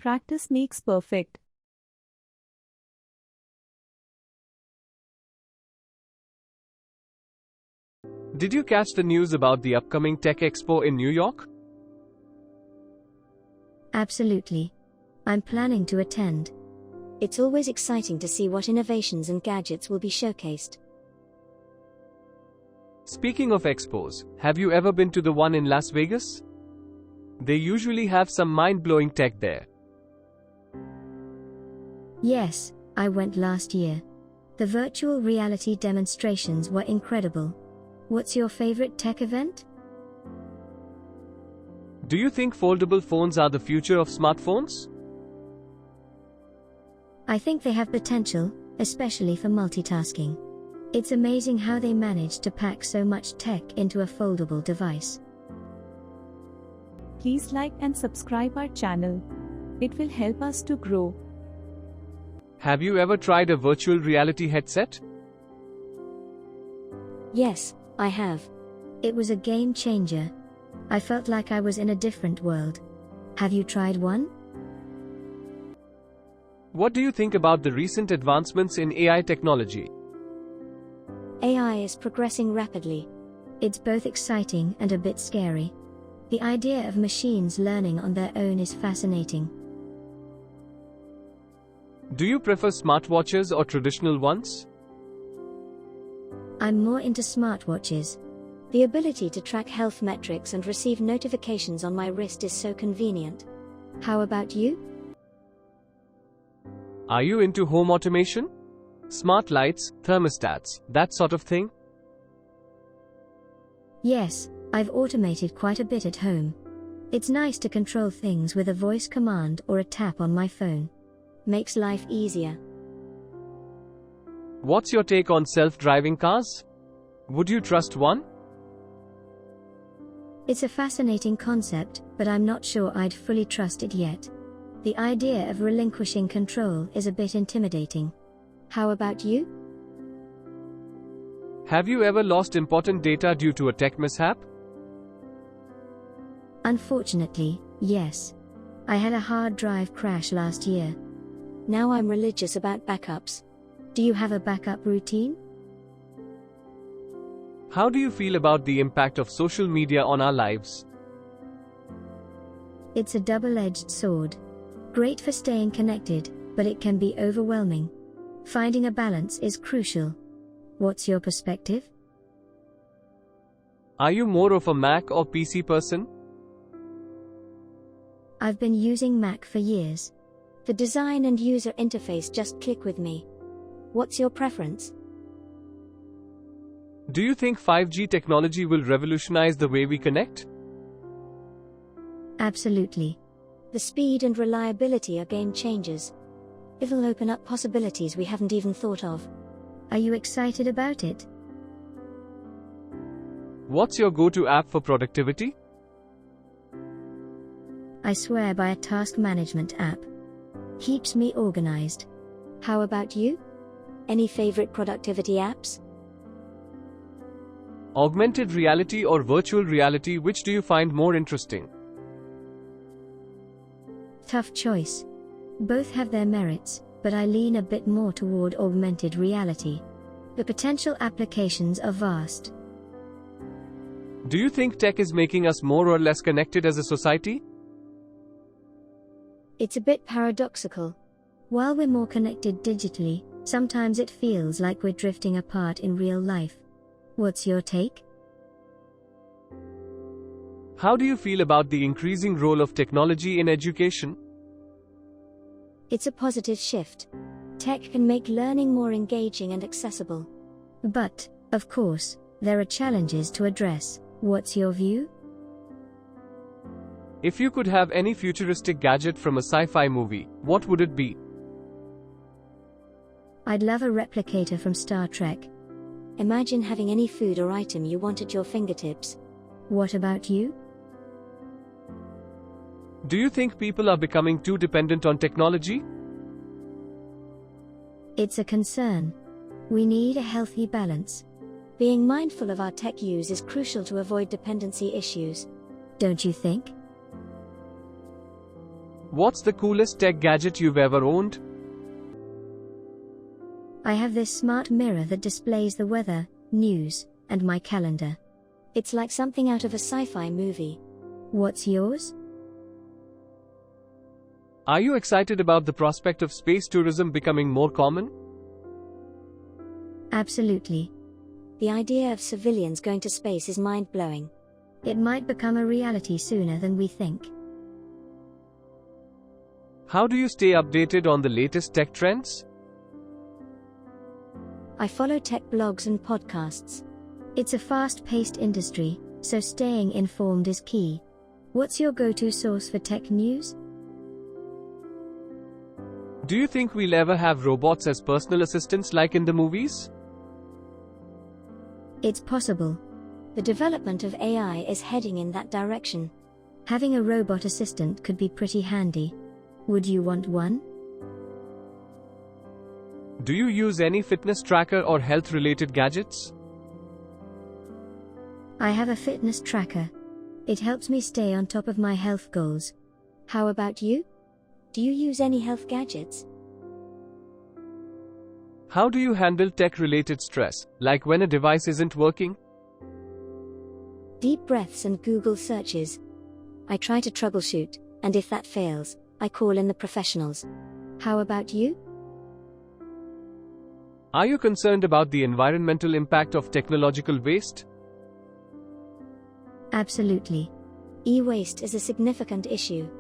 Practice makes perfect. Did you catch the news about the upcoming Tech Expo in New York? Absolutely. I'm planning to attend. It's always exciting to see what innovations and gadgets will be showcased. Speaking of expos, have you ever been to the one in Las Vegas? They usually have some mind-blowing tech there. Yes, I went last year. The virtual reality demonstrations were incredible. What's your favorite tech event? Do you think foldable phones are the future of smartphones? I think they have potential, especially for multitasking. It's amazing how they managed to pack so much tech into a foldable device. Please like and subscribe our channel. It will help us to grow. Have you ever tried a virtual reality headset? Yes, I have. It was a game changer. I felt like I was in a different world. Have you tried one? What do you think about the recent advancements in AI technology? AI is progressing rapidly. It's both exciting and a bit scary. The idea of machines learning on their own is fascinating. Do you prefer smartwatches or traditional ones? I'm more into smartwatches. The ability to track health metrics and receive notifications on my wrist is so convenient. How about you? Are you into home automation? Smart lights, thermostats, that sort of thing? Yes, I've automated quite a bit at home. It's nice to control things with a voice command or a tap on my phone. Makes life easier. What's your take on self-driving cars? Would you trust one? It's a fascinating concept, but I'm not sure I'd fully trust it yet. The idea of relinquishing control is a bit intimidating. How about you? Have you ever lost important data due to a tech mishap? Unfortunately, yes. I had a hard drive crash last year. Now I'm religious about backups. Do you have a backup routine? How do you feel about the impact of social media on our lives? It's a double-edged sword. Great for staying connected, but it can be overwhelming. Finding a balance is crucial. What's your perspective? Are you more of a Mac or PC person? I've been using Mac for years. The design and user interface just click with me. What's your preference? Do you think 5G technology will revolutionize the way we connect? Absolutely. The speed and reliability are game changers. It'll open up possibilities we haven't even thought of. Are you excited about it? What's your go-to app for productivity? I swear by a task management app. Keeps me organized. How about you? Any favorite productivity apps? Augmented reality or virtual reality, which do you find more interesting? Tough choice. Both have their merits, but I lean a bit more toward augmented reality. The potential applications are vast. Do you think tech is making us more or less connected as a society? It's a bit paradoxical. While we're more connected digitally, sometimes it feels like we're drifting apart in real life. What's your take? How do you feel about the increasing role of technology in education? It's a positive shift. Tech can make learning more engaging and accessible. But, of course, there are challenges to address. What's your view? If you could have any futuristic gadget from a sci-fi movie, what would it be? I'd love a replicator from Star Trek. Imagine having any food or item you want at your fingertips. What about you? Do you think people are becoming too dependent on technology? It's a concern. We need a healthy balance. Being mindful of our tech use is crucial to avoid dependency issues. Don't you think? What's the coolest tech gadget you've ever owned? I have this smart mirror that displays the weather, news, and my calendar. It's like something out of a sci-fi movie. What's yours? Are you excited about the prospect of space tourism becoming more common? Absolutely. The idea of civilians going to space is mind-blowing. It might become a reality sooner than we think. How do you stay updated on the latest tech trends? I follow tech blogs and podcasts. It's a fast-paced industry, so staying informed is key. What's your go-to source for tech news? Do you think we'll ever have robots as personal assistants like in the movies? It's possible. The development of AI is heading in that direction. Having a robot assistant could be pretty handy. Would you want one? Do you use any fitness tracker or health-related gadgets? I have a fitness tracker. It helps me stay on top of my health goals. How about you? Do you use any health gadgets? How do you handle tech-related stress, like when a device isn't working? Deep breaths and Google searches. I try to troubleshoot, and if that fails, I call in the professionals. How about you? Are you concerned about the environmental impact of technological waste? Absolutely. E-waste is a significant issue.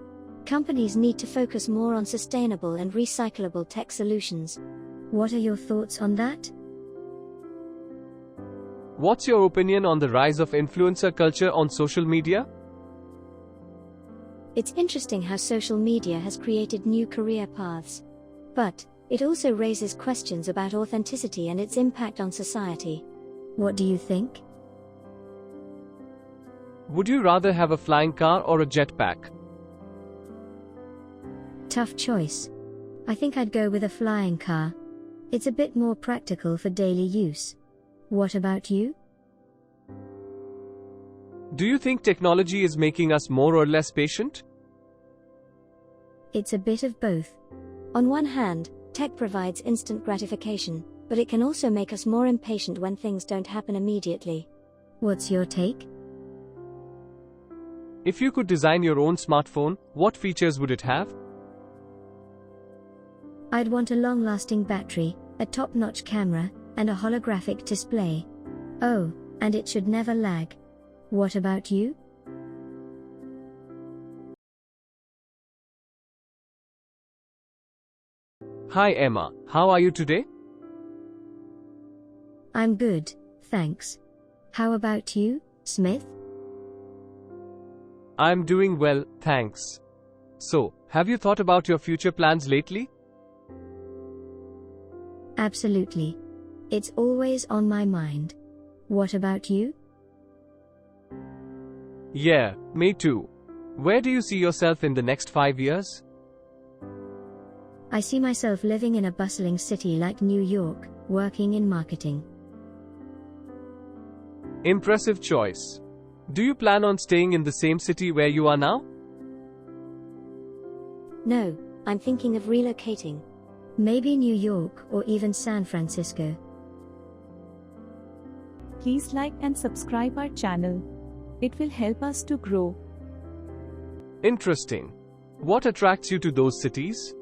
Companies need to focus more on sustainable and recyclable tech solutions. What are your thoughts on that? What's your opinion on the rise of influencer culture on social media? It's interesting how social media has created new career paths. But it also raises questions about authenticity and its impact on society. What do you think? Would you rather have a flying car or a jetpack? Tough choice. I think I'd go with a flying car. It's a bit more practical for daily use. What about you? Do you think technology is making us more or less patient? It's a bit of both. On one hand, tech provides instant gratification, but it can also make us more impatient when things don't happen immediately. What's your take? If you could design your own smartphone, what features would it have? I'd want a long-lasting battery, a top-notch camera, and a holographic display. Oh, and it should never lag. What about you? Hi Emma, how are you today? I'm good, thanks. How about you, Smith? I'm doing well, thanks. So, have you thought about your future plans lately? Absolutely. It's always on my mind. What about you? Yeah, me too. Where do you see yourself in the next 5 years? I see myself living in a bustling city like New York, working in marketing. Impressive choice. Do you plan on staying in the same city where you are now? No, I'm thinking of relocating. Maybe New York or even San Francisco. Please like and subscribe our channel. It will help us to grow. Interesting. What attracts you to those cities?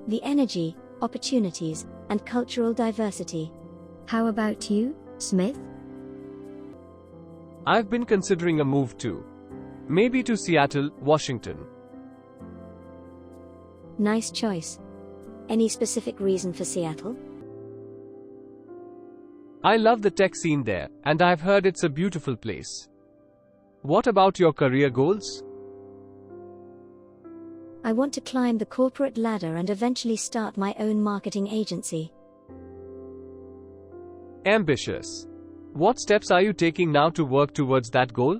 The energy, opportunities, and cultural diversity. How about you, Smith? I've been considering a move too. Maybe to Seattle, Washington. Nice choice. Any specific reason for Seattle? I love the tech scene there, and I've heard it's a beautiful place. What about your career goals? I want to climb the corporate ladder and eventually start my own marketing agency. Ambitious. What steps are you taking now to work towards that goal?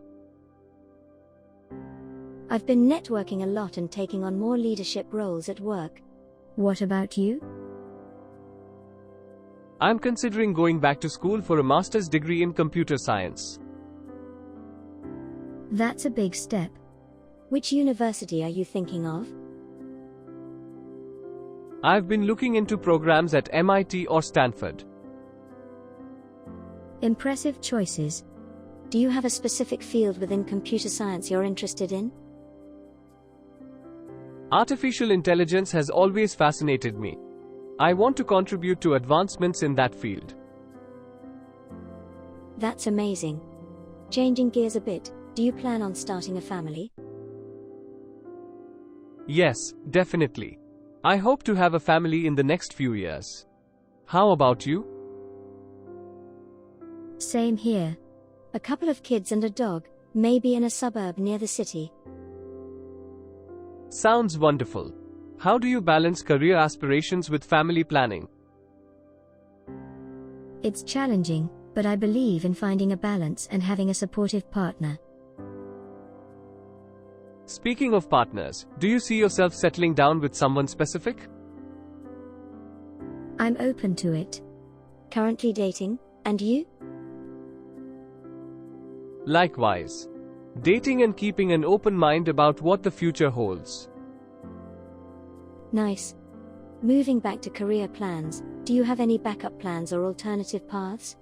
I've been networking a lot and taking on more leadership roles at work. What about you? I'm considering going back to school for a master's degree in computer science. That's a big step. Which university are you thinking of? I've been looking into programs at MIT or Stanford. Impressive choices. Do you have a specific field within computer science you're interested in? Artificial intelligence has always fascinated me. I want to contribute to advancements in that field. That's amazing. Changing gears a bit, do you plan on starting a family? Yes, definitely. I hope to have a family in the next few years. How about you? Same here. A couple of kids and a dog, maybe in a suburb near the city. Sounds wonderful. How do you balance career aspirations with family planning? It's challenging, but I believe in finding a balance and having a supportive partner. Speaking of partners, do you see yourself settling down with someone specific? I'm open to it. Currently dating, and you? Likewise. Dating and keeping an open mind about what the future holds. Nice. Moving back to career plans, do you have any backup plans or alternative paths?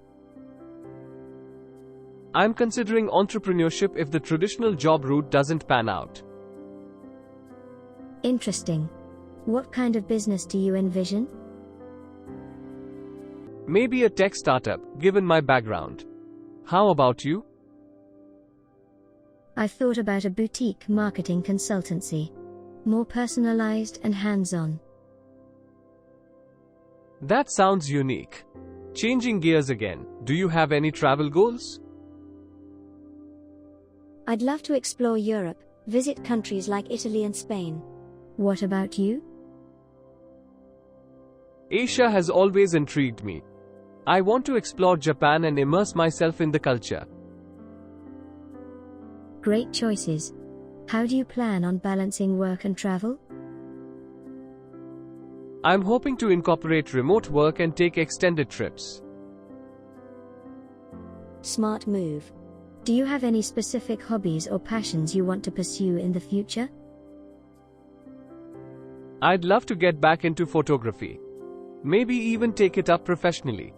I'm considering entrepreneurship if the traditional job route doesn't pan out. Interesting. What kind of business do you envision? Maybe a tech startup, given my background. How about you? I've thought about a boutique marketing consultancy. More personalized and hands-on. That sounds unique. Changing gears again, do you have any travel goals? I'd love to explore Europe, visit countries like Italy and Spain. What about you? Asia has always intrigued me. I want to explore Japan and immerse myself in the culture. Great choices. How do you plan on balancing work and travel? I'm hoping to incorporate remote work and take extended trips. Smart move. Do you have any specific hobbies or passions you want to pursue in the future? I'd love to get back into photography. Maybe even take it up professionally.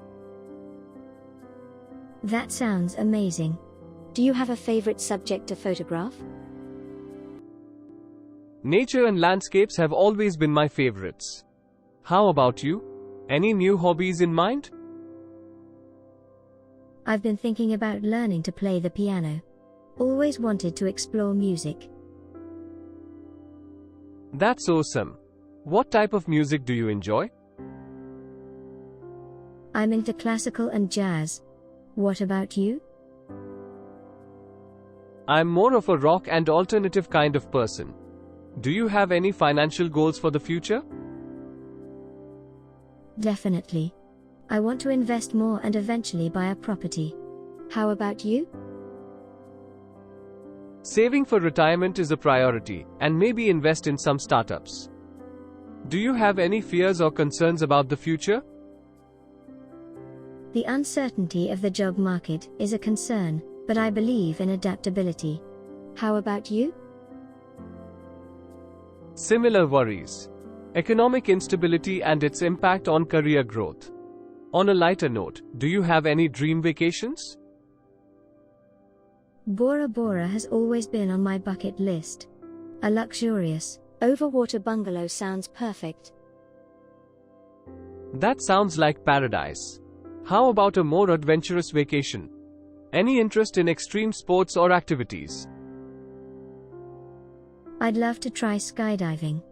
That sounds amazing. Do you have a favorite subject to photograph? Nature and landscapes have always been my favorites. How about you? Any new hobbies in mind? I've been thinking about learning to play the piano. Always wanted to explore music. That's awesome. What type of music do you enjoy? I'm into classical and jazz. What about you? I'm more of a rock and alternative kind of person. Do you have any financial goals for the future? Definitely. I want to invest more and eventually buy a property. How about you? Saving for retirement is a priority, and maybe invest in some startups. Do you have any fears or concerns about the future? The uncertainty of the job market is a concern, but I believe in adaptability. How about you? Similar worries. Economic instability and its impact on career growth. On a lighter note, do you have any dream vacations? Bora Bora has always been on my bucket list. A luxurious, overwater bungalow sounds perfect. That sounds like paradise. How about a more adventurous vacation? Any interest in extreme sports or activities? I'd love to try skydiving.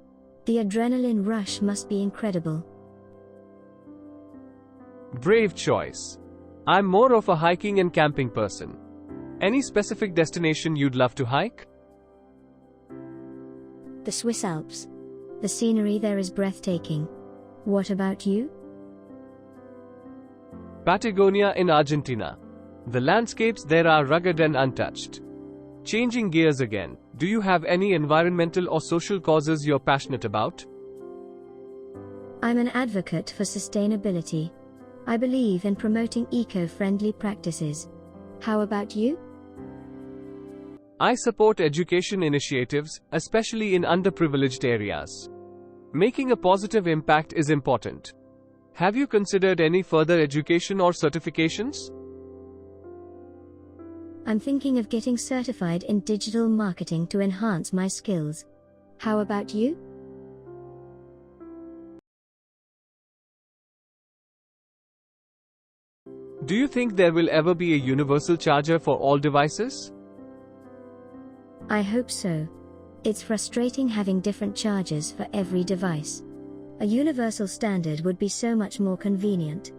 The adrenaline rush must be incredible. Brave choice. I'm more of a hiking and camping person. Any specific destination you'd love to hike? The Swiss Alps. The scenery there is breathtaking. What about you? Patagonia in Argentina. The landscapes there are rugged and untouched. Changing gears again, do you have any environmental or social causes you're passionate about? I'm an advocate for sustainability. I believe in promoting eco-friendly practices. How about you? I support education initiatives, especially in underprivileged areas. Making a positive impact is important. Have you considered any further education or certifications? I'm thinking of getting certified in digital marketing to enhance my skills. How about you? Do you think there will ever be a universal charger for all devices? I hope so. It's frustrating having different chargers for every device. A universal standard would be so much more convenient.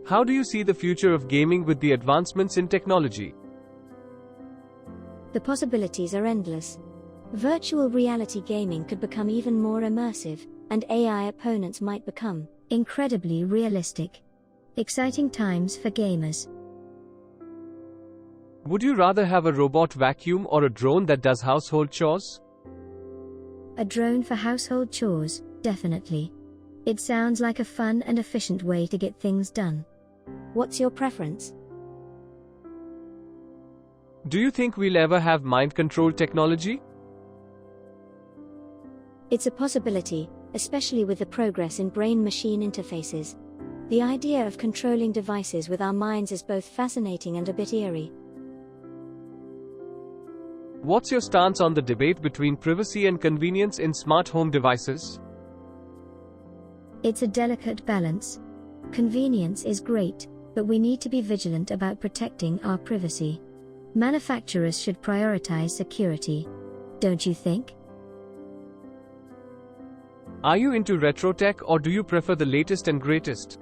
How do you see the future of gaming with the advancements in technology? The possibilities are endless. Virtual reality gaming could become even more immersive, and AI opponents might become incredibly realistic. Exciting times for gamers. Would you rather have a robot vacuum or a drone that does household chores? A drone for household chores, definitely. It sounds like a fun and efficient way to get things done. What's your preference? Do you think we'll ever have mind control technology? It's a possibility, especially with the progress in brain-machine interfaces. The idea of controlling devices with our minds is both fascinating and a bit eerie. What's your stance on the debate between privacy and convenience in smart home devices? It's a delicate balance. Convenience is great, but we need to be vigilant about protecting our privacy. Manufacturers should prioritize security. Don't you think? Are you into retro tech or do you prefer the latest and greatest?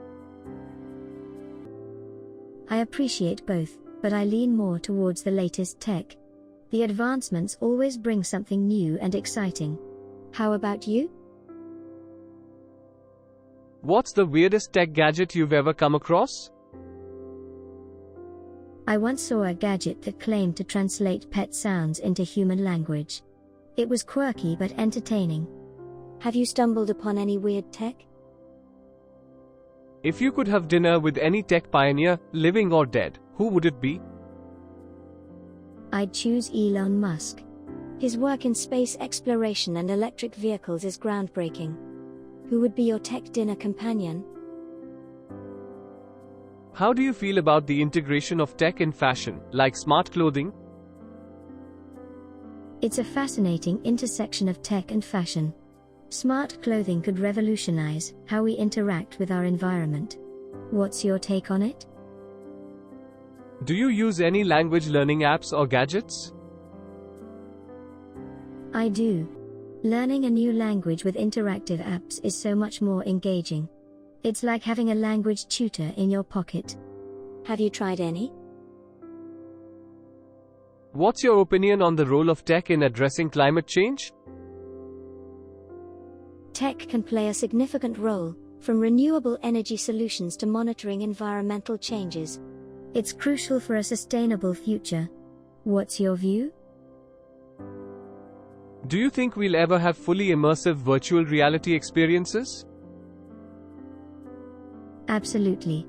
I appreciate both, but I lean more towards the latest tech. The advancements always bring something new and exciting. How about you? What's the weirdest tech gadget you've ever come across? I once saw a gadget that claimed to translate pet sounds into human language. It was quirky but entertaining. Have you stumbled upon any weird tech? If you could have dinner with any tech pioneer, living or dead, who would it be? I'd choose Elon Musk. His work in space exploration and electric vehicles is groundbreaking. Who would be your tech dinner companion? How do you feel about the integration of tech in fashion, like smart clothing? It's a fascinating intersection of tech and fashion. Smart clothing could revolutionize how we interact with our environment. What's your take on it? Do you use any language learning apps or gadgets? I do. Learning a new language with interactive apps is so much more engaging. It's like having a language tutor in your pocket. Have you tried any? What's your opinion on the role of tech in addressing climate change? Tech can play a significant role, from renewable energy solutions to monitoring environmental changes. It's crucial for a sustainable future. What's your view? Do you think we'll ever have fully immersive virtual reality experiences? Absolutely.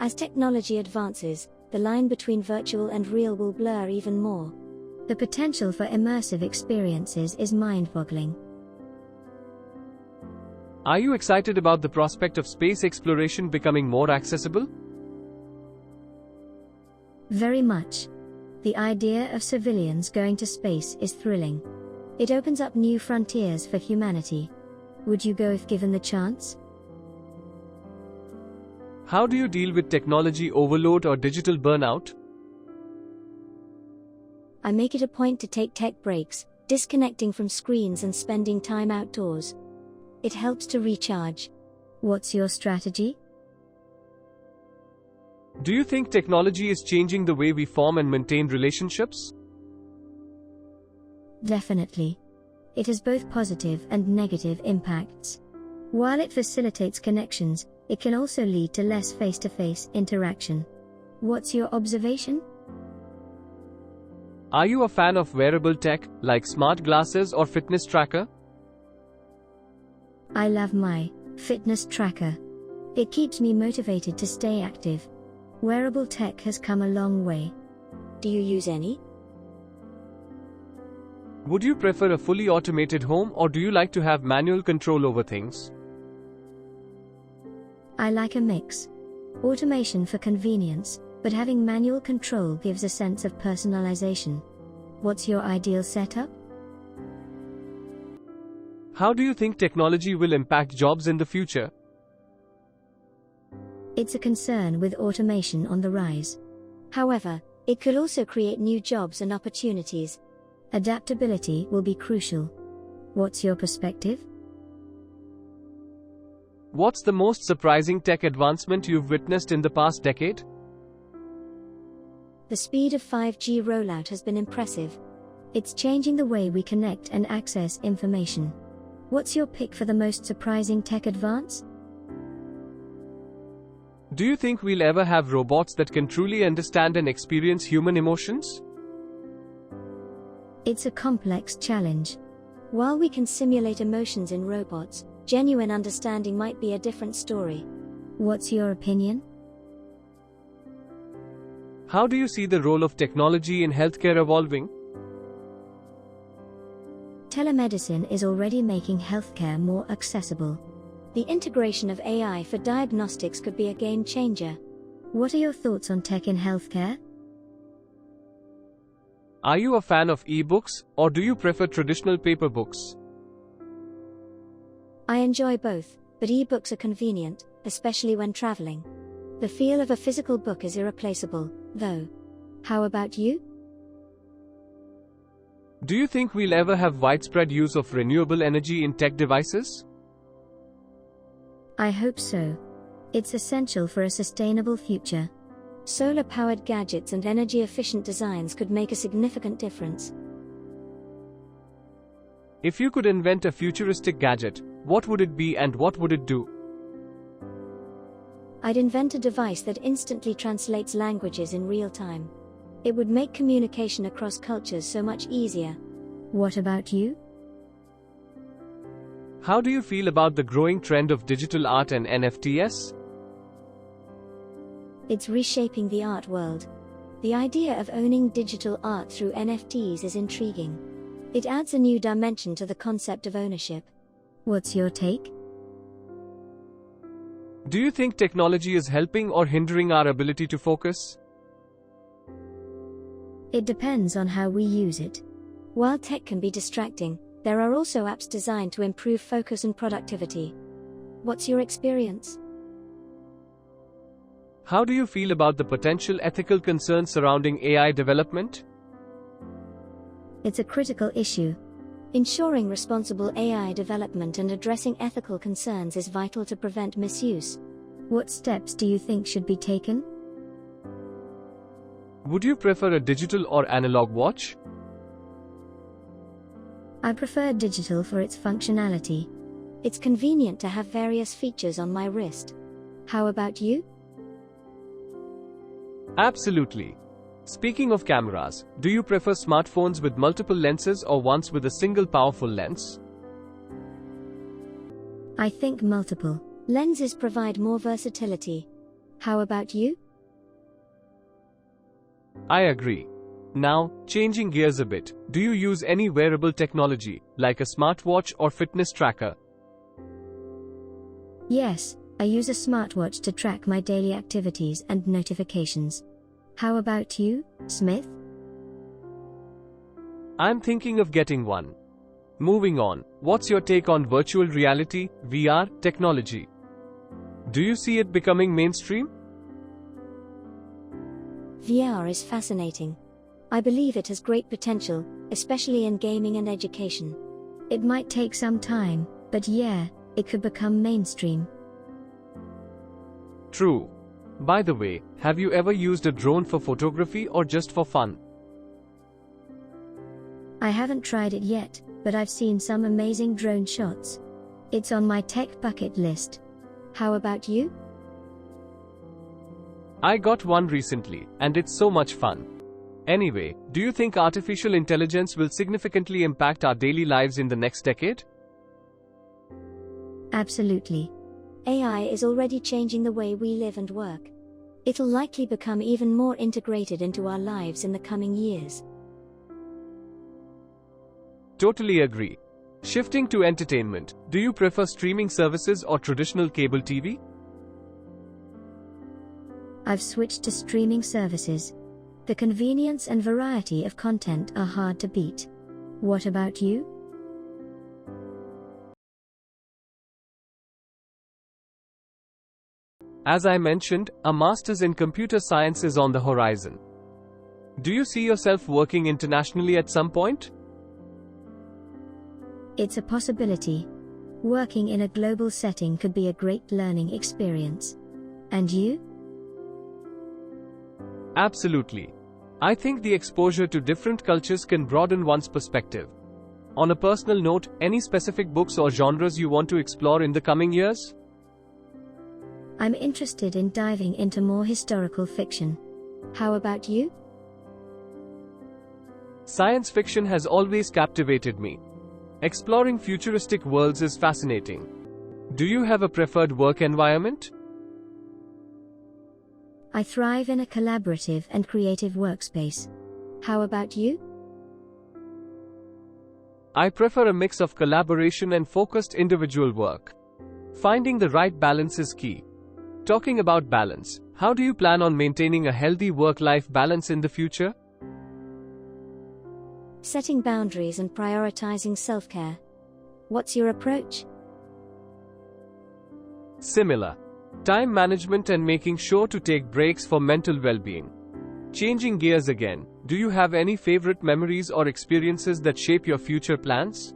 As technology advances, the line between virtual and real will blur even more. The potential for immersive experiences is mind-boggling. Are you excited about the prospect of space exploration becoming more accessible? Very much. The idea of civilians going to space is thrilling. It opens up new frontiers for humanity. Would you go if given the chance? How do you deal with technology overload or digital burnout? I make it a point to take tech breaks, disconnecting from screens and spending time outdoors. It helps to recharge. What's your strategy? Do you think technology is changing the way we form and maintain relationships? Definitely. It has both positive and negative impacts. While it facilitates connections, it can also lead to less face-to-face interaction. What's your observation? Are you a fan of wearable tech, like smart glasses or fitness tracker? I love my fitness tracker. It keeps me motivated to stay active. Wearable tech has come a long way. Do you use any? Would you prefer a fully automated home or do you like to have manual control over things? I like a mix. Automation for convenience, but having manual control gives a sense of personalization. What's your ideal setup? How do you think technology will impact jobs in the future? It's a concern with automation on the rise. However, it could also create new jobs and opportunities. Adaptability will be crucial. What's your perspective? What's the most surprising tech advancement you've witnessed in the past decade? The speed of 5G rollout has been impressive. It's changing the way we connect and access information. What's your pick for the most surprising tech advance? Do you think we'll ever have robots that can truly understand and experience human emotions? It's a complex challenge. While we can simulate emotions in robots, genuine understanding might be a different story. What's your opinion? How do you see the role of technology in healthcare evolving? Telemedicine is already making healthcare more accessible. The integration of AI for diagnostics could be a game changer. What are your thoughts on tech in healthcare? Are you a fan of e-books, or do you prefer traditional paper books? I enjoy both, but e-books are convenient, especially when traveling. The feel of a physical book is irreplaceable, though. How about you? Do you think we'll ever have widespread use of renewable energy in tech devices? I hope so. It's essential for a sustainable future. Solar-powered gadgets and energy-efficient designs could make a significant difference. If you could invent a futuristic gadget, what would it be and what would it do? I'd invent a device that instantly translates languages in real time. It would make communication across cultures so much easier. What about you? How do you feel about the growing trend of digital art and NFTs? It's reshaping the art world. The idea of owning digital art through NFTs is intriguing. It adds a new dimension to the concept of ownership. What's your take? Do you think technology is helping or hindering our ability to focus? It depends on how we use it. While tech can be distracting, there are also apps designed to improve focus and productivity. What's your experience? How do you feel about the potential ethical concerns surrounding AI development? It's a critical issue. Ensuring responsible AI development and addressing ethical concerns is vital to prevent misuse. What steps do you think should be taken? Would you prefer a digital or analog watch? I prefer digital for its functionality. It's convenient to have various features on my wrist. How about you? Absolutely. Speaking of cameras, do you prefer smartphones with multiple lenses or ones with a single powerful lens? I think multiple lenses provide more versatility. How about you? I agree. Now, changing gears a bit, do you use any wearable technology, like a smartwatch or fitness tracker? Yes, I use a smartwatch to track my daily activities and notifications. How about you, Smith? I'm thinking of getting one. Moving on, what's your take on virtual reality, VR, technology? Do you see it becoming mainstream? VR is fascinating. I believe it has great potential, especially in gaming and education. It might take some time, but yeah, it could become mainstream. True. By the way, have you ever used a drone for photography or just for fun? I haven't tried it yet, but I've seen some amazing drone shots. It's on my tech bucket list. How about you? I got one recently, and it's so much fun. Anyway, do you think artificial intelligence will significantly impact our daily lives in the next decade? Absolutely. AI is already changing the way we live and work. It'll likely become even more integrated into our lives in the coming years. Totally agree. Shifting to entertainment, do you prefer streaming services or traditional cable TV? I've switched to streaming services. The convenience and variety of content are hard to beat. What about you? As I mentioned, a master's in computer science is on the horizon. Do you see yourself working internationally at some point? It's a possibility. Working in a global setting could be a great learning experience. And you? Absolutely. I think the exposure to different cultures can broaden one's perspective. On a personal note, any specific books or genres you want to explore in the coming years? I'm interested in diving into more historical fiction. How about you? Science fiction has always captivated me. Exploring futuristic worlds is fascinating. Do you have a preferred work environment? I thrive in a collaborative and creative workspace. How about you? I prefer a mix of collaboration and focused individual work. Finding the right balance is key. Talking about balance, how do you plan on maintaining a healthy work-life balance in the future? Setting boundaries and prioritizing self-care. What's your approach? Similar. Time management and making sure to take breaks for mental well-being. Changing gears again, do you have any favorite memories or experiences that shape your future plans?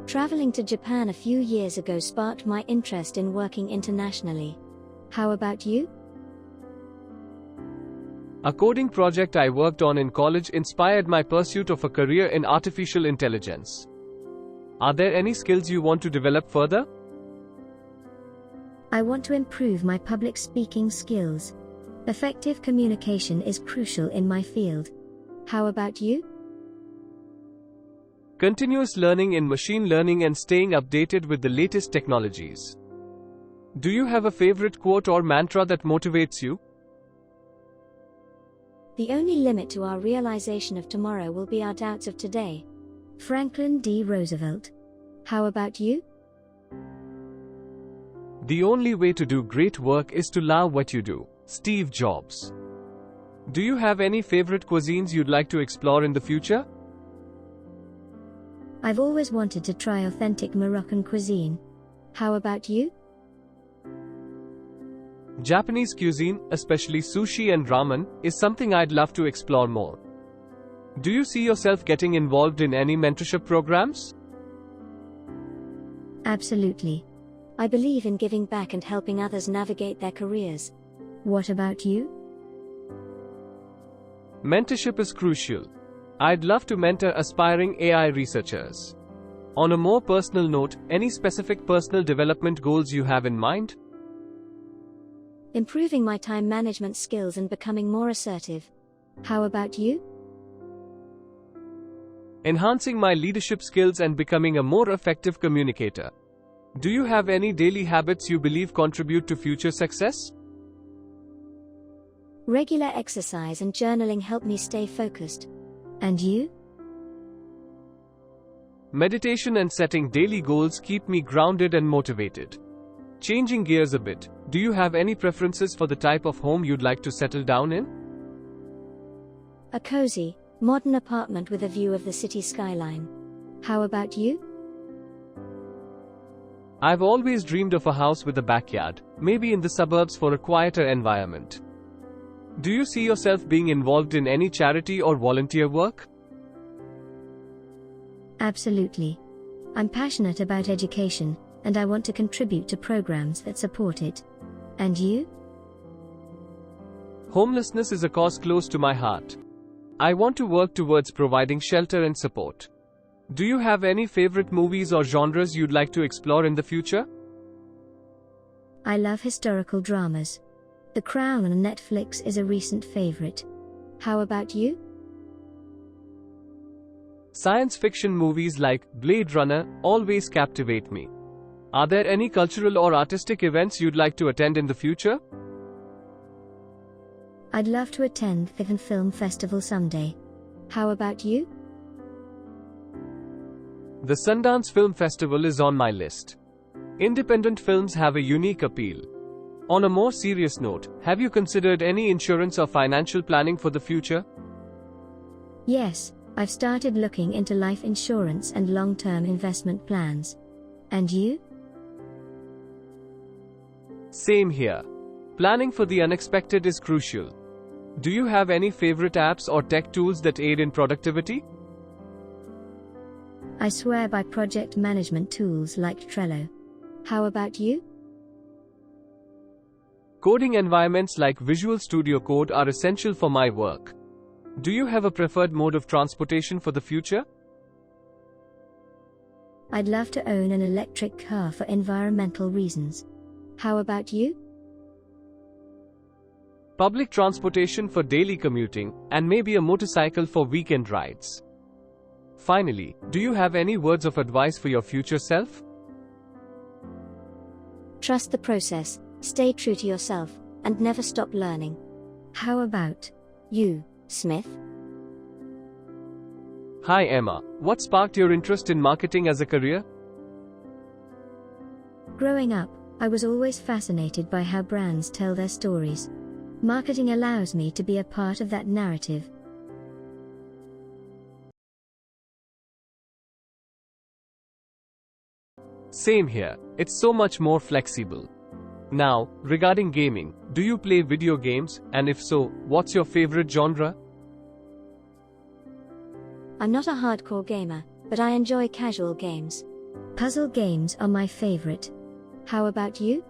Traveling to Japan a few years ago sparked my interest in working internationally. How about you? A coding project I worked on in college inspired my pursuit of a career in artificial intelligence. Are there any skills you want to develop further? I want to improve my public speaking skills. Effective communication is crucial in my field. How about you? Continuous learning in machine learning and staying updated with the latest technologies. Do you have a favorite quote or mantra that motivates you? The only limit to our realization of tomorrow will be our doubts of today. Franklin D. Roosevelt. How about you? The only way to do great work is to love what you do. Steve Jobs. Do you have any favorite cuisines you'd like to explore in the future? I've always wanted to try authentic Moroccan cuisine. How about you? Japanese cuisine, especially sushi and ramen, is something I'd love to explore more. Do you see yourself getting involved in any mentorship programs? Absolutely. I believe in giving back and helping others navigate their careers. What about you? Mentorship is crucial. I'd love to mentor aspiring AI researchers. On a more personal note, any specific personal development goals you have in mind? Improving my time management skills and becoming more assertive. How about you? Enhancing my leadership skills and becoming a more effective communicator. Do you have any daily habits you believe contribute to future success? Regular exercise and journaling help me stay focused. And you? Meditation and setting daily goals keep me grounded and motivated. Changing gears a bit, do you have any preferences for the type of home you'd like to settle down in? A cozy, modern apartment with a view of the city skyline. How about you? I've always dreamed of a house with a backyard, maybe in the suburbs for a quieter environment. Do you see yourself being involved in any charity or volunteer work? Absolutely. I'm passionate about education, and I want to contribute to programs that support it. And you? Homelessness is a cause close to my heart. I want to work towards providing shelter and support. Do you have any favorite movies or genres you'd like to explore in the future? I love historical dramas. The Crown on Netflix is a recent favorite. How about you? Science fiction movies like Blade Runner always captivate me. Are there any cultural or artistic events you'd like to attend in the future? I'd love to attend the Cannes Film Festival someday. How about you? The Sundance Film Festival is on my list. Independent films have a unique appeal. On a more serious note, have you considered any insurance or financial planning for the future? Yes, I've started looking into life insurance and long-term investment plans. And you? Same here. Planning for the unexpected is crucial. Do you have any favorite apps or tech tools that aid in productivity? I swear by project management tools like Trello. How about you? Coding environments like Visual Studio Code are essential for my work. Do you have a preferred mode of transportation for the future? I'd love to own an electric car for environmental reasons. How about you? Public transportation for daily commuting, and maybe a motorcycle for weekend rides. Finally, do you have any words of advice for your future self? Trust the process, stay true to yourself, and never stop learning. How about you, Smith? Hi Emma, what sparked your interest in marketing as a career? Growing up, I was always fascinated by how brands tell their stories. Marketing allows me to be a part of that narrative. Same here, it's so much more flexible. Now, regarding gaming, do you play video games, and if so, what's your favorite genre? I'm not a hardcore gamer, but I enjoy casual games. Puzzle games are my favorite. How about you?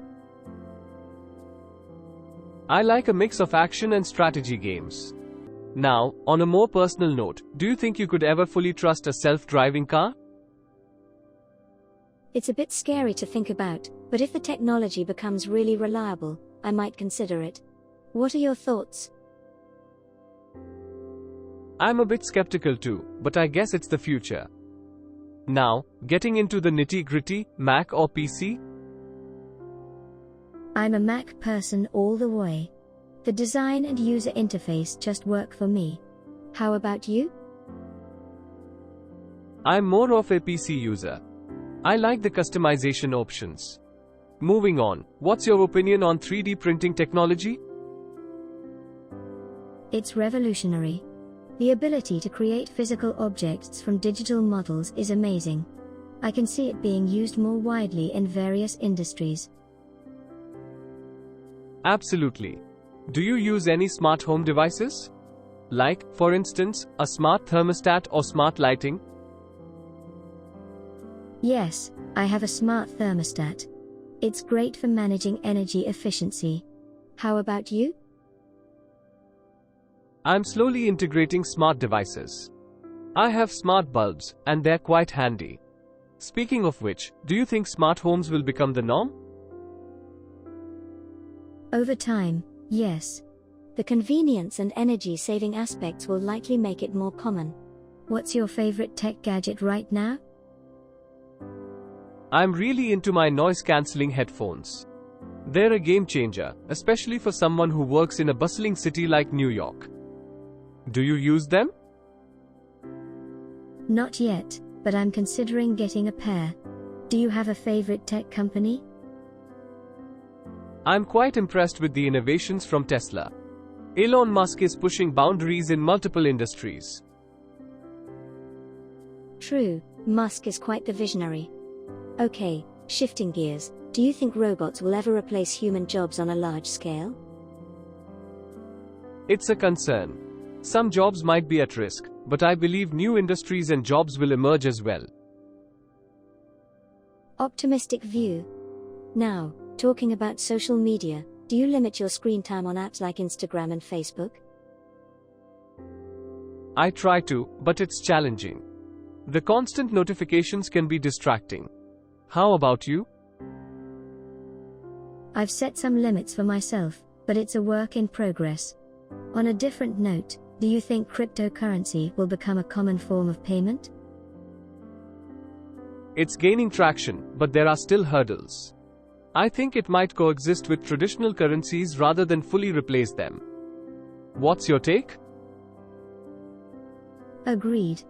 I like a mix of action and strategy games. Now, on a more personal note, do you think you could ever fully trust a self-driving car? It's a bit scary to think about, but if the technology becomes really reliable, I might consider it. What are your thoughts? I'm a bit skeptical too, but I guess it's the future. Now, getting into the nitty-gritty, Mac or PC? I'm a Mac person all the way. The design and user interface just work for me. How about you? I'm more of a PC user. I like the customization options. Moving on, what's your opinion on 3D printing technology? It's revolutionary. The ability to create physical objects from digital models is amazing. I can see it being used more widely in various industries. Absolutely. Do you use any smart home devices? Like, for instance, a smart thermostat or smart lighting? Yes, I have a smart thermostat. It's great for managing energy efficiency. How about you? I'm slowly integrating smart devices. I have smart bulbs, and they're quite handy. Speaking of which, do you think smart homes will become the norm? Over time, yes. The convenience and energy-saving aspects will likely make it more common. What's your favorite tech gadget right now? I'm really into my noise-cancelling headphones. They're a game changer, especially for someone who works in a bustling city like New York. Do you use them? Not yet, but I'm considering getting a pair. Do you have a favorite tech company? I'm quite impressed with the innovations from Tesla. Elon Musk is pushing boundaries in multiple industries. True, Musk is quite the visionary. Okay, shifting gears, do you think robots will ever replace human jobs on a large scale? It's a concern. Some jobs might be at risk, but I believe new industries and jobs will emerge as well. Optimistic view. Now, talking about social media, do you limit your screen time on apps like Instagram and Facebook? I try to, but it's challenging. The constant notifications can be distracting. How about you? I've set some limits for myself, but it's a work in progress. On a different note, do you think cryptocurrency will become a common form of payment? It's gaining traction, but there are still hurdles. I think it might coexist with traditional currencies rather than fully replace them. What's your take? Agreed.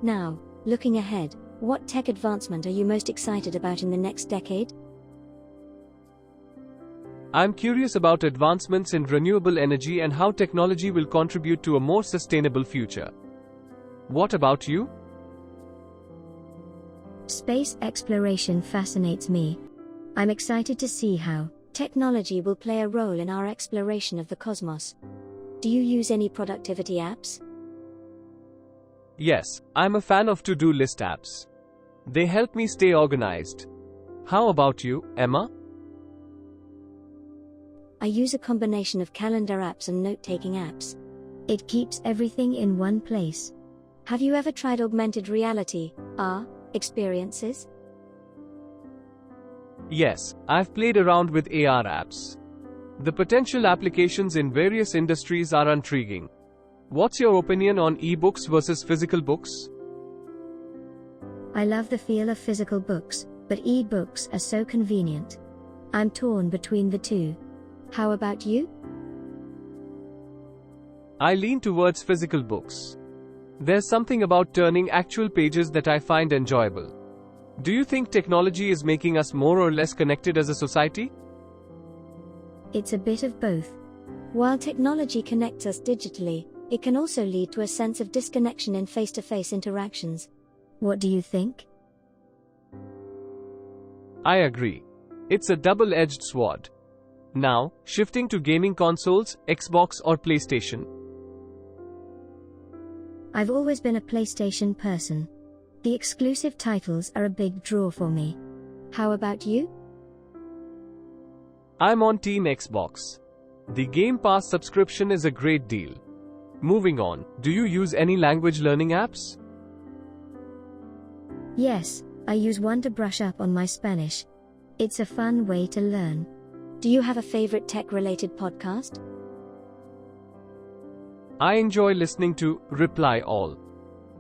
Now, looking ahead, what tech advancement are you most excited about in the next decade? I'm curious about advancements in renewable energy and how technology will contribute to a more sustainable future. What about you? Space exploration fascinates me. I'm excited to see how technology will play a role in our exploration of the cosmos. Do you use any productivity apps? Yes, I'm a fan of to-do list apps. They help me stay organized. How about you, Emma? I use a combination of calendar apps and note-taking apps. It keeps everything in one place. Have you ever tried augmented reality, AR, experiences? Yes, I've played around with AR apps. The potential applications in various industries are intriguing. What's your opinion on e-books versus physical books? I love the feel of physical books, but e-books are so convenient. I'm torn between the two. How about you? I lean towards physical books. There's something about turning actual pages that I find enjoyable. Do you think technology is making us more or less connected as a society? It's a bit of both. While technology connects us digitally, it can also lead to a sense of disconnection in face-to-face interactions. What do you think? I agree. It's a double-edged sword. Now, shifting to gaming consoles, Xbox or PlayStation. I've always been a PlayStation person. The exclusive titles are a big draw for me. How about you? I'm on Team Xbox. The Game Pass subscription is a great deal. Moving on, do you use any language learning apps? Yes, I use one to brush up on my Spanish. It's a fun way to learn. Do you have a favorite tech-related podcast? I enjoy listening to Reply All.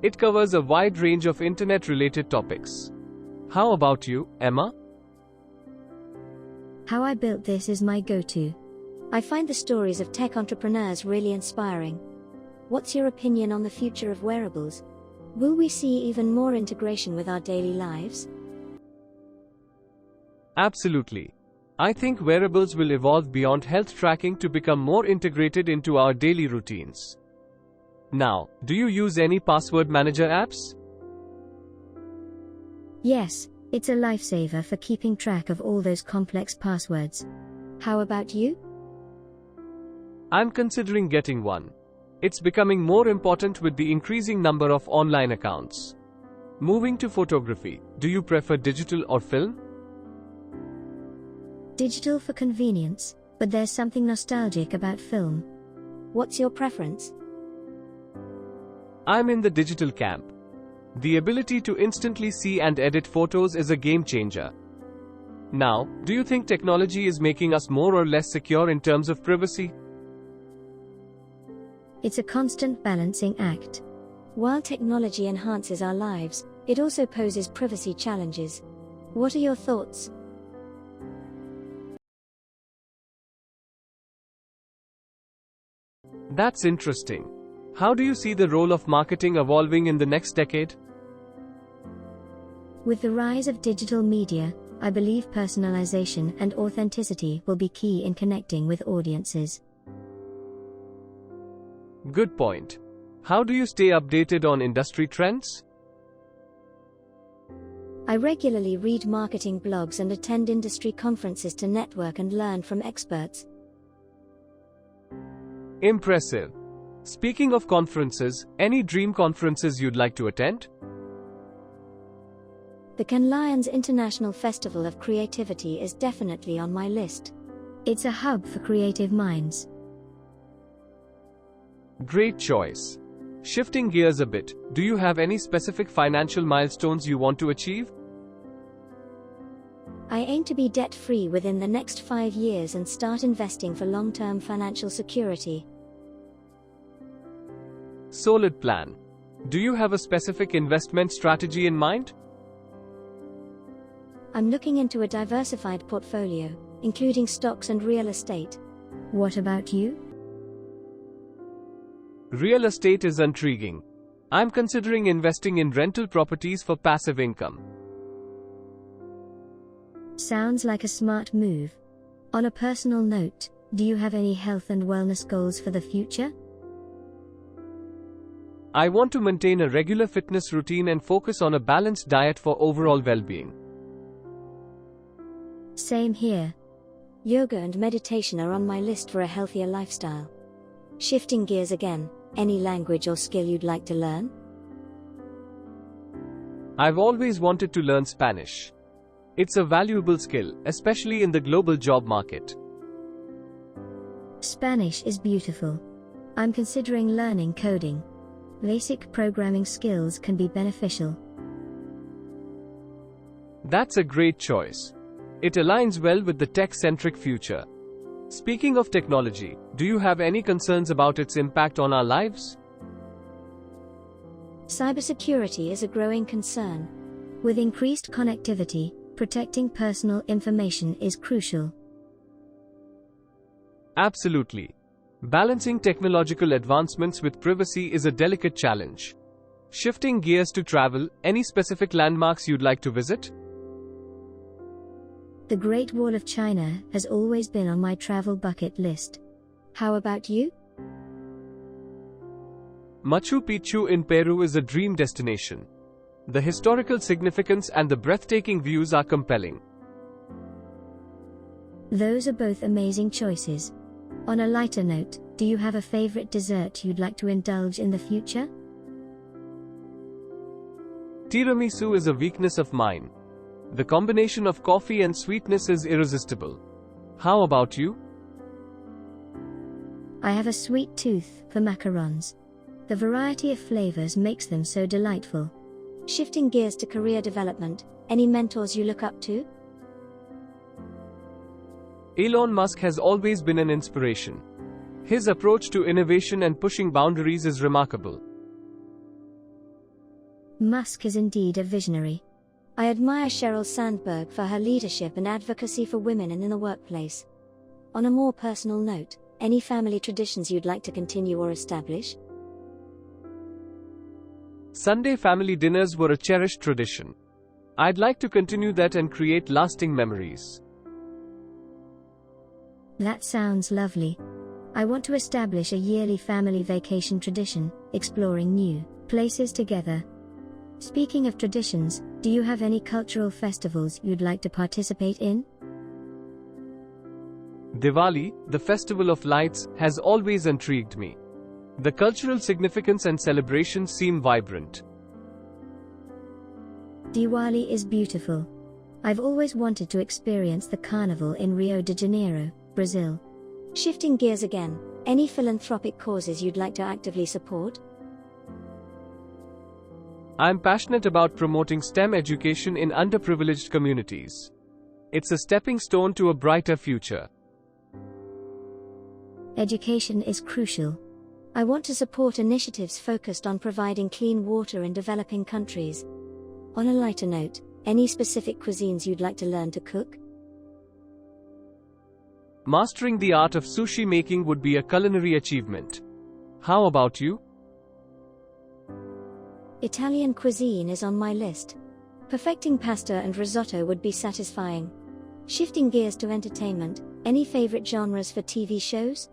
It covers a wide range of internet-related topics. How about you, Emma? How I Built This is my go-to. I find the stories of tech entrepreneurs really inspiring. What's your opinion on the future of wearables? Will we see even more integration with our daily lives? Absolutely. I think wearables will evolve beyond health tracking to become more integrated into our daily routines. Now, do you use any password manager apps? Yes, it's a lifesaver for keeping track of all those complex passwords. How about you? I'm considering getting one. It's becoming more important with the increasing number of online accounts. Moving to photography, do you prefer digital or film? Digital for convenience, but there's something nostalgic about film. What's your preference? I'm in the digital camp. The ability to instantly see and edit photos is a game changer. Now, do you think technology is making us more or less secure in terms of privacy? It's a constant balancing act. While technology enhances our lives, it also poses privacy challenges. What are your thoughts? That's interesting. How do you see the role of marketing evolving in the next decade? With the rise of digital media, I believe personalization and authenticity will be key in connecting with audiences. Good point. How do you stay updated on industry trends? I regularly read marketing blogs and attend industry conferences to network and learn from experts. Impressive. Speaking of conferences, any dream conferences you'd like to attend? The Cannes Lions International Festival of Creativity is definitely on my list. It's a hub for creative minds. Great choice. Shifting gears a bit, do you have any specific financial milestones you want to achieve? I aim to be debt-free within the next 5 years and start investing for long-term financial security. Solid plan. Do you have a specific investment strategy in mind? I'm looking into a diversified portfolio, including stocks and real estate. What about you? Real estate is intriguing. I'm considering investing in rental properties for passive income. Sounds like a smart move. On a personal note, do you have any health and wellness goals for the future? I want to maintain a regular fitness routine and focus on a balanced diet for overall well-being. Same here. Yoga and meditation are on my list for a healthier lifestyle. Shifting gears again, any language or skill you'd like to learn? I've always wanted to learn Spanish. It's a valuable skill, especially in the global job market. Spanish is beautiful. I'm considering learning coding. Basic programming skills can be beneficial. That's a great choice. It aligns well with the tech-centric future. Speaking of technology, do you have any concerns about its impact on our lives? Cybersecurity is a growing concern. With increased connectivity, protecting personal information is crucial. Absolutely. Balancing technological advancements with privacy is a delicate challenge. Shifting gears to travel, any specific landmarks you'd like to visit? The Great Wall of China has always been on my travel bucket list. How about you? Machu Picchu in Peru is a dream destination. The historical significance and the breathtaking views are compelling. Those are both amazing choices. On a lighter note, do you have a favorite dessert you'd like to indulge in the future? Tiramisu is a weakness of mine. The combination of coffee and sweetness is irresistible. How about you? I have a sweet tooth for macarons. The variety of flavors makes them so delightful. Shifting gears to career development, any mentors you look up to? Elon Musk has always been an inspiration. His approach to innovation and pushing boundaries is remarkable. Musk is indeed a visionary. I admire Sheryl Sandberg for her leadership and advocacy for women and in the workplace. On a more personal note, any family traditions you'd like to continue or establish? Sunday family dinners were a cherished tradition. I'd like to continue that and create lasting memories. That sounds lovely. I want to establish a yearly family vacation tradition, exploring new places together. Speaking of traditions, do you have any cultural festivals you'd like to participate in? Diwali, the festival of lights, has always intrigued me. The cultural significance and celebrations seem vibrant. Diwali is beautiful. I've always wanted to experience the carnival in Rio de Janeiro, Brazil. Shifting gears again, any philanthropic causes you'd like to actively support? I'm passionate about promoting STEM education in underprivileged communities. It's a stepping stone to a brighter future. Education is crucial. I want to support initiatives focused on providing clean water in developing countries. On a lighter note, any specific cuisines you'd like to learn to cook? Mastering the art of sushi making would be a culinary achievement. How about you? Italian cuisine is on my list. Perfecting pasta and risotto would be satisfying. Shifting gears to entertainment, any favorite genres for TV shows?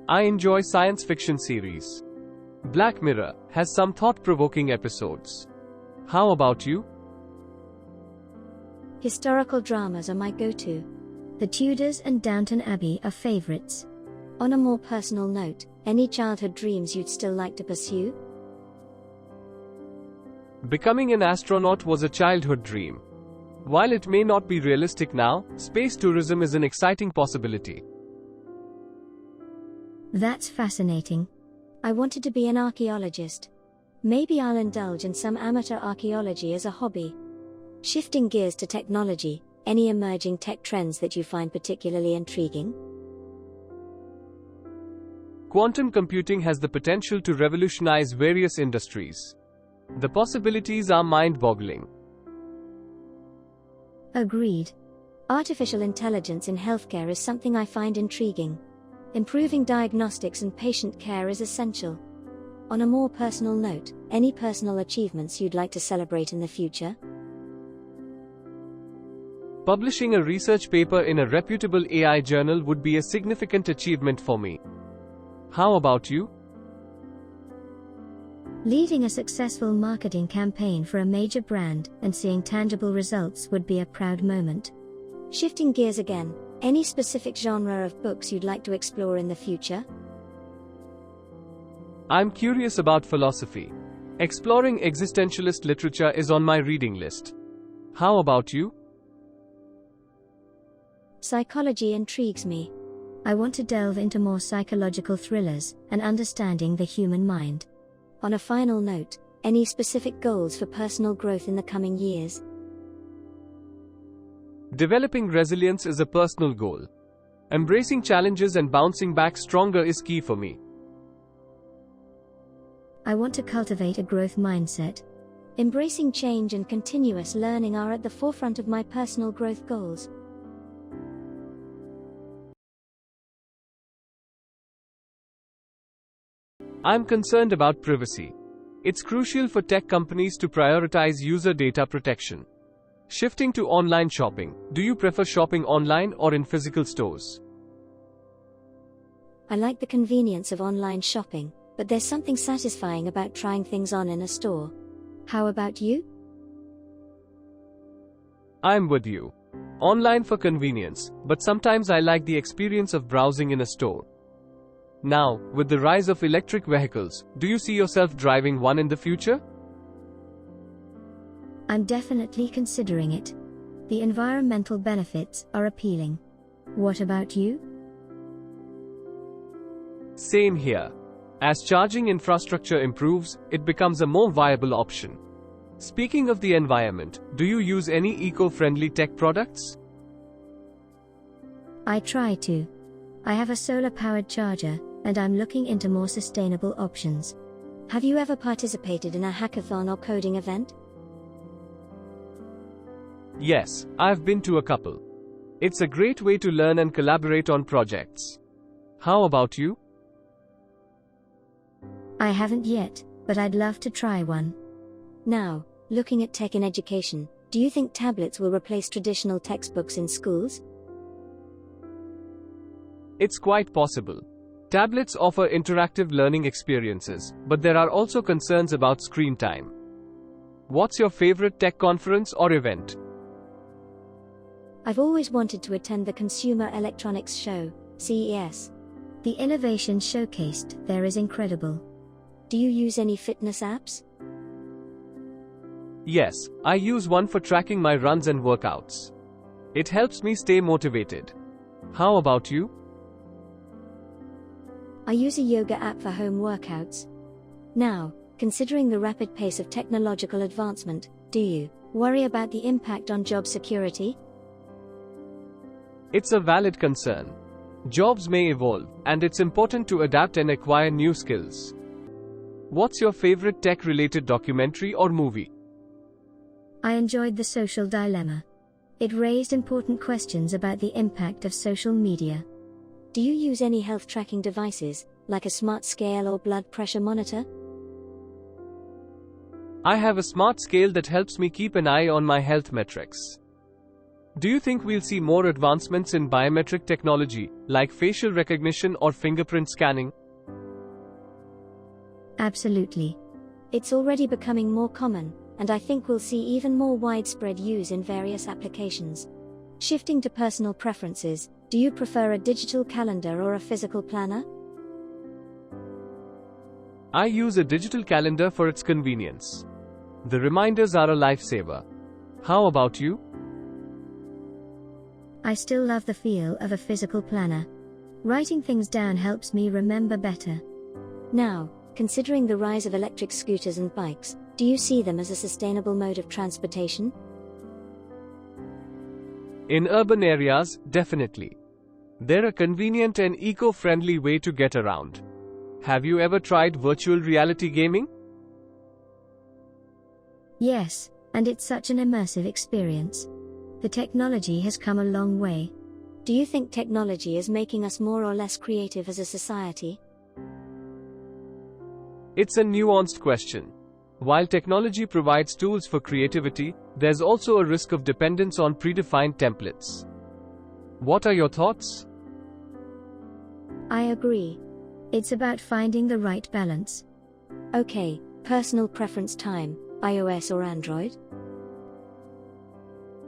I enjoy science fiction series. Black Mirror has some thought-provoking episodes. How about you? Historical dramas are my go-to. The Tudors and Downton Abbey are favorites. On a more personal note, any childhood dreams you'd still like to pursue? Becoming an astronaut was a childhood dream. While it may not be realistic now, space tourism is an exciting possibility. That's fascinating. I wanted to be an archaeologist. Maybe I'll indulge in some amateur archaeology as a hobby. Shifting gears to technology, any emerging tech trends that you find particularly intriguing? Quantum computing has the potential to revolutionize various industries. The possibilities are mind-boggling. Agreed. Artificial intelligence in healthcare is something I find intriguing. Improving diagnostics and patient care is essential. On a more personal note, any personal achievements you'd like to celebrate in the future? Publishing a research paper in a reputable AI journal would be a significant achievement for me. How about you? Leading a successful marketing campaign for a major brand and seeing tangible results would be a proud moment. Shifting gears again, any specific genre of books you'd like to explore in the future? I'm curious about philosophy. Exploring existentialist literature is on my reading list. How about you? Psychology intrigues me. I want to delve into more psychological thrillers and understanding the human mind. On a final note, any specific goals for personal growth in the coming years? Developing resilience is a personal goal. Embracing challenges and bouncing back stronger is key for me. I want to cultivate a growth mindset. Embracing change and continuous learning are at the forefront of my personal growth goals. I'm concerned about privacy. It's crucial for tech companies to prioritize user data protection. Shifting to online shopping, do you prefer shopping online or in physical stores? I like the convenience of online shopping, but there's something satisfying about trying things on in a store. How about you? I'm with you. Online for convenience, but sometimes I like the experience of browsing in a store. Now, with the rise of electric vehicles, do you see yourself driving one in the future? I'm definitely considering it. The environmental benefits are appealing. What about you? Same here. As charging infrastructure improves, it becomes a more viable option. Speaking of the environment, do you use any eco-friendly tech products? I try to. I have a solar-powered charger, and I'm looking into more sustainable options. Have you ever participated in a hackathon or coding event? Yes, I've been to a couple. It's a great way to learn and collaborate on projects. How about you? I haven't yet, but I'd love to try one. Now, looking at tech in education, do you think tablets will replace traditional textbooks in schools? It's quite possible. Tablets offer interactive learning experiences, but there are also concerns about screen time. What's your favorite tech conference or event? I've always wanted to attend the Consumer Electronics Show, CES. The innovation showcased there is incredible. Do you use any fitness apps? Yes, I use one for tracking my runs and workouts. It helps me stay motivated. How about you? I use a yoga app for home workouts. Now, considering the rapid pace of technological advancement, do you worry about the impact on job security? It's a valid concern. Jobs may evolve, and it's important to adapt and acquire new skills. What's your favorite tech-related documentary or movie? I enjoyed The Social Dilemma. It raised important questions about the impact of social media. Do you use any health tracking devices, like a smart scale or blood pressure monitor? I have a smart scale that helps me keep an eye on my health metrics. Do you think we'll see more advancements in biometric technology, like facial recognition or fingerprint scanning? Absolutely. It's already becoming more common, and I think we'll see even more widespread use in various applications. Shifting to personal preferences, do you prefer a digital calendar or a physical planner? I use a digital calendar for its convenience. The reminders are a lifesaver. How about you? I still love the feel of a physical planner. Writing things down helps me remember better. Now, considering the rise of electric scooters and bikes, do you see them as a sustainable mode of transportation? In urban areas, definitely. They're a convenient and eco-friendly way to get around. Have you ever tried virtual reality gaming? Yes, and it's such an immersive experience. The technology has come a long way. Do you think technology is making us more or less creative as a society? It's a nuanced question. While technology provides tools for creativity, there's also a risk of dependence on predefined templates. What are your thoughts? I agree. It's about finding the right balance. Okay, personal preference time, iOS or Android?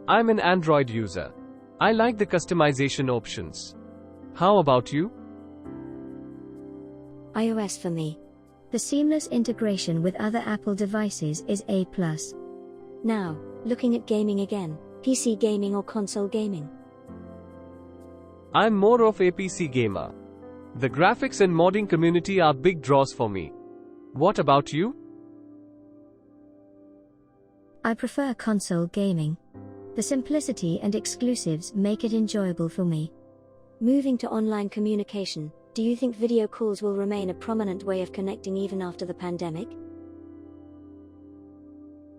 I'm an Android user. I like the customization options. How about you? iOS for me. The seamless integration with other Apple devices is A+. Now, looking at gaming again, PC gaming or console gaming? I'm more of a PC gamer. The graphics and modding community are big draws for me. What about you? I prefer console gaming. The simplicity and exclusives make it enjoyable for me. Moving to online communication, do you think video calls will remain a prominent way of connecting even after the pandemic?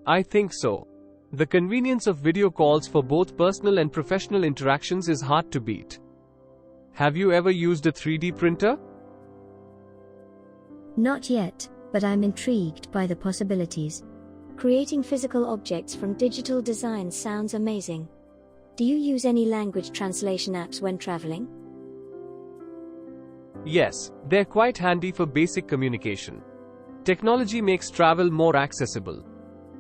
I think so. The convenience of video calls for both personal and professional interactions is hard to beat. Have you ever used a 3D printer? Not yet, but I'm intrigued by the possibilities. Creating physical objects from digital design sounds amazing. Do you use any language translation apps when traveling? Yes, they're quite handy for basic communication. Technology makes travel more accessible.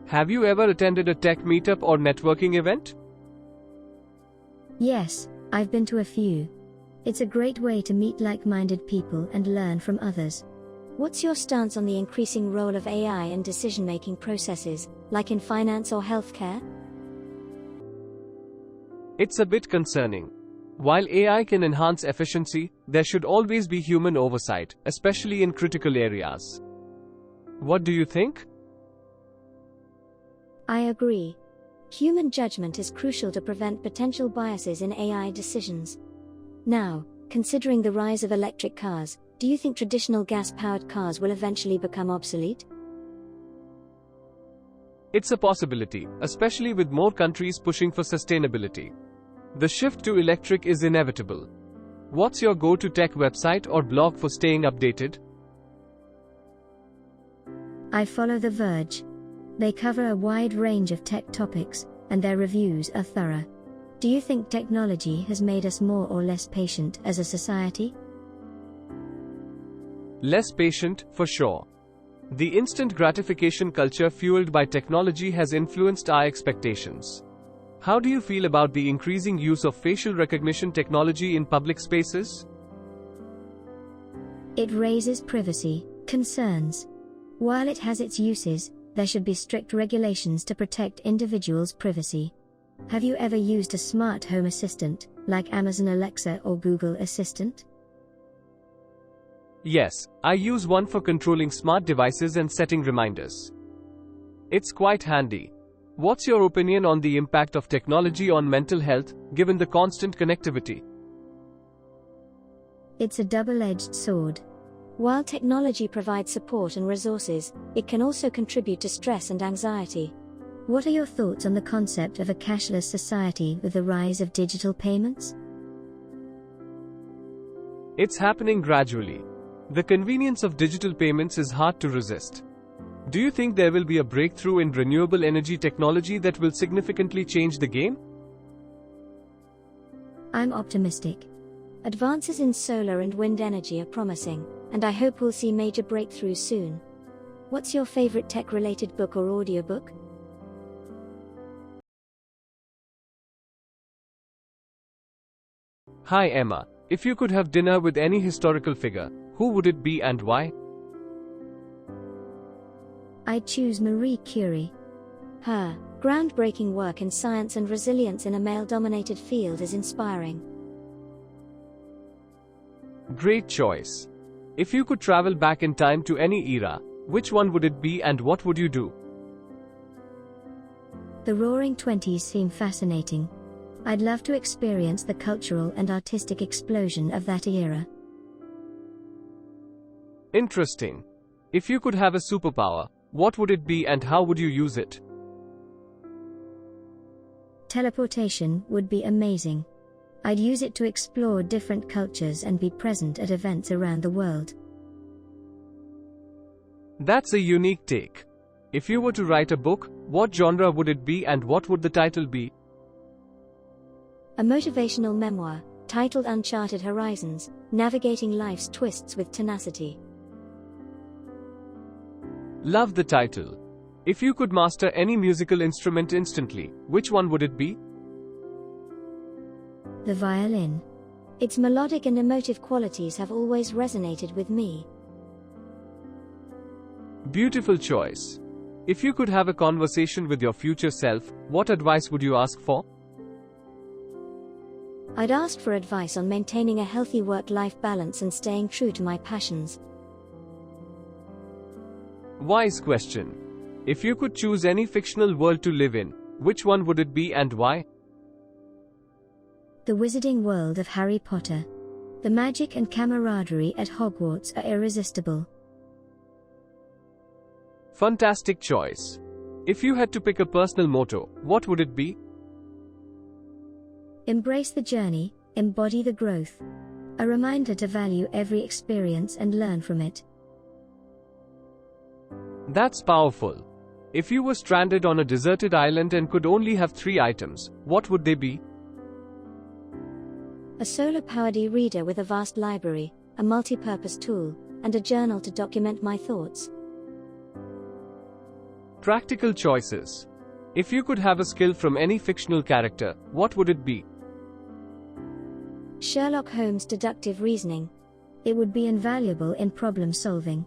Have you ever attended a tech meetup or networking event? Yes, I've been to a few. It's a great way to meet like-minded people and learn from others. What's your stance on the increasing role of AI in decision-making processes, like in finance or healthcare? It's a bit concerning. While AI can enhance efficiency, there should always be human oversight, especially in critical areas. What do you think? I agree. Human judgment is crucial to prevent potential biases in AI decisions. Now, considering the rise of electric cars, do you think traditional gas-powered cars will eventually become obsolete? It's a possibility, especially with more countries pushing for sustainability. The shift to electric is inevitable. What's your go-to tech website or blog for staying updated? I follow The Verge. They cover a wide range of tech topics, and their reviews are thorough. Do you think technology has made us more or less patient as a society? Less patient, for sure. The instant gratification culture fueled by technology has influenced our expectations. How do you feel about the increasing use of facial recognition technology in public spaces? It raises privacy concerns. While it has its uses, there should be strict regulations to protect individuals' privacy. Have you ever used a smart home assistant, like Amazon Alexa or Google Assistant? Yes, I use one for controlling smart devices and setting reminders. It's quite handy. What's your opinion on the impact of technology on mental health, given the constant connectivity? It's a double-edged sword. While technology provides support and resources, it can also contribute to stress and anxiety. What are your thoughts on the concept of a cashless society with the rise of digital payments? It's happening gradually. The convenience of digital payments is hard to resist. Do you think there will be a breakthrough in renewable energy technology that will significantly change the game? I'm optimistic. Advances in solar and wind energy are promising, and I hope we'll see major breakthroughs soon. What's your favorite tech-related book or audiobook? Hi Emma, if you could have dinner with any historical figure, who would it be and why? I'd choose Marie Curie. Her groundbreaking work in science and resilience in a male-dominated field is inspiring. Great choice. If you could travel back in time to any era, which one would it be and what would you do? The Roaring Twenties seem fascinating. I'd love to experience the cultural and artistic explosion of that era. Interesting. If you could have a superpower, what would it be and how would you use it? Teleportation would be amazing. I'd use it to explore different cultures and be present at events around the world. That's a unique take. If you were to write a book, what genre would it be and what would the title be? A motivational memoir, titled Uncharted Horizons, Navigating Life's Twists with Tenacity. Love the title. If you could master any musical instrument instantly, which one would it be? The violin. Its melodic and emotive qualities have always resonated with me. Beautiful choice. If you could have a conversation with your future self, what advice would you ask for? I'd ask for advice on maintaining a healthy work-life balance and staying true to my passions. Wise question. If you could choose any fictional world to live in, which one would it be and why? The wizarding world of Harry Potter. The magic and camaraderie at Hogwarts are irresistible. Fantastic choice. If you had to pick a personal motto, what would it be? Embrace the journey, embody the growth. A reminder to value every experience and learn from it. That's powerful. If you were stranded on a deserted island and could only have 3 items, what would they be? A solar-powered e-reader with a vast library, a multi-purpose tool, and a journal to document my thoughts. Practical choices. If you could have a skill from any fictional character, what would it be? Sherlock Holmes' deductive reasoning. It would be invaluable in problem solving.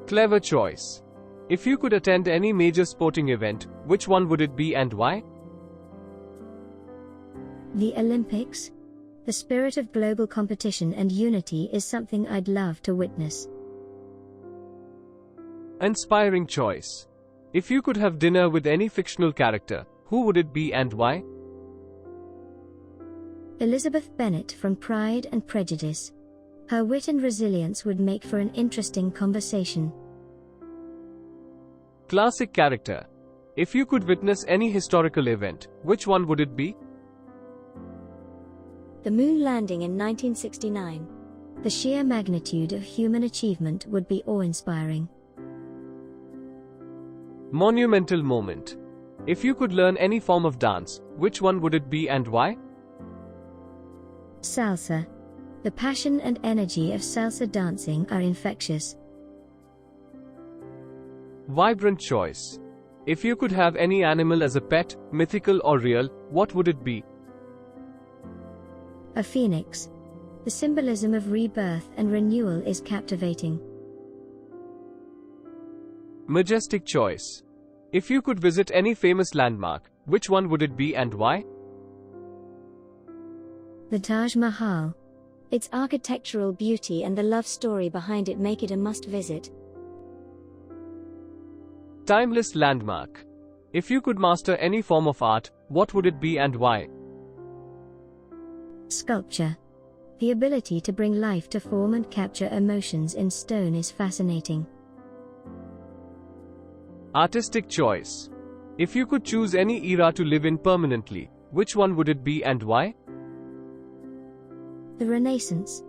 Clever choice. If you could attend any major sporting event, which one would it be and why? The Olympics. The spirit of global competition and unity is something I'd love to witness. Inspiring choice. If you could have dinner with any fictional character, who would it be and why? Elizabeth Bennet from Pride and Prejudice. Her wit and resilience would make for an interesting conversation. Classic character. If you could witness any historical event, which one would it be? The moon landing in 1969. The sheer magnitude of human achievement would be awe-inspiring. Monumental moment. If you could learn any form of dance, which one would it be and why? Salsa. The passion and energy of salsa dancing are infectious. Vibrant choice. If you could have any animal as a pet, mythical or real, what would it be? A phoenix. The symbolism of rebirth and renewal is captivating. Majestic choice. If you could visit any famous landmark, which one would it be and why? The Taj Mahal. Its architectural beauty and the love story behind it make it a must-visit. Timeless landmark. If you could master any form of art, what would it be and why? Sculpture. The ability to bring life to form and capture emotions in stone is fascinating. Artistic choice. If you could choose any era to live in permanently, which one would it be and why? The Renaissance.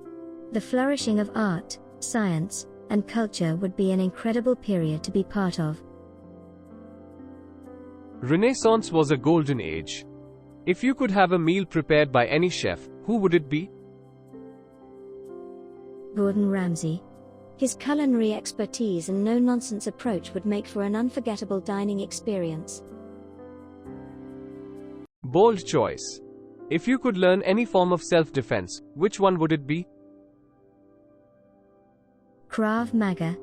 The flourishing of art, science, and culture would be an incredible period to be part of. Renaissance was a golden age. If you could have a meal prepared by any chef, who would it be? Gordon Ramsay. His culinary expertise and no-nonsense approach would make for an unforgettable dining experience. Bold choice. If you could learn any form of self-defense, which one would it be? Krav Maga.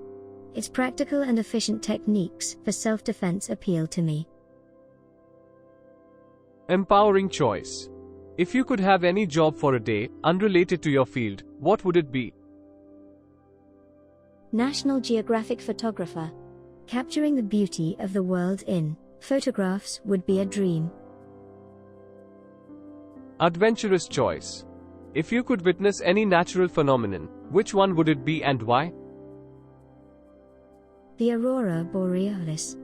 Its practical and efficient techniques for self-defense appeal to me. Empowering choice. If you could have any job for a day, unrelated to your field, what would it be? National Geographic photographer. Capturing the beauty of the world in photographs would be a dream. Adventurous choice. If you could witness any natural phenomenon, which one would it be and why? The Aurora Borealis.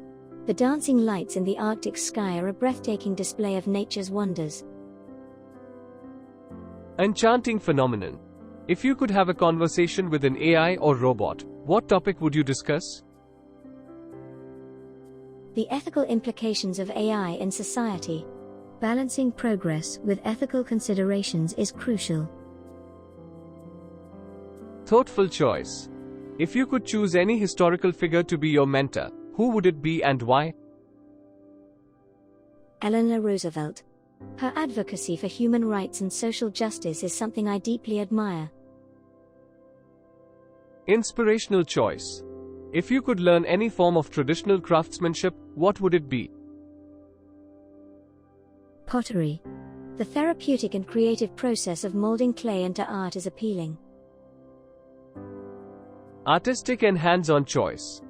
The dancing lights in the Arctic sky are a breathtaking display of nature's wonders. Enchanting phenomenon. If you could have a conversation with an AI or robot, what topic would you discuss? The ethical implications of AI in society. Balancing progress with ethical considerations is crucial. Thoughtful choice. If you could choose any historical figure to be your mentor, who would it be and why? Eleanor Roosevelt. Her advocacy for human rights and social justice is something I deeply admire. Inspirational choice. If you could learn any form of traditional craftsmanship, what would it be? Pottery. The therapeutic and creative process of molding clay into art is appealing. Artistic and hands-on choice.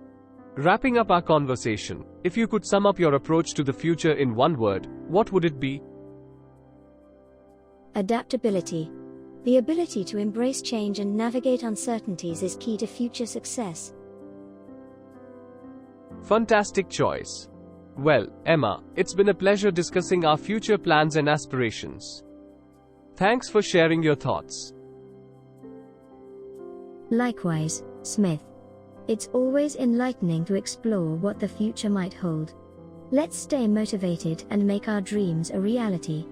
Wrapping up our conversation, if you could sum up your approach to the future in one word, what would it be? Adaptability. The ability to embrace change and navigate uncertainties is key to future success. Fantastic choice. Well, Emma, it's been a pleasure discussing our future plans and aspirations. Thanks for sharing your thoughts. Likewise, Smith. It's always enlightening to explore what the future might hold. Let's stay motivated and make our dreams a reality.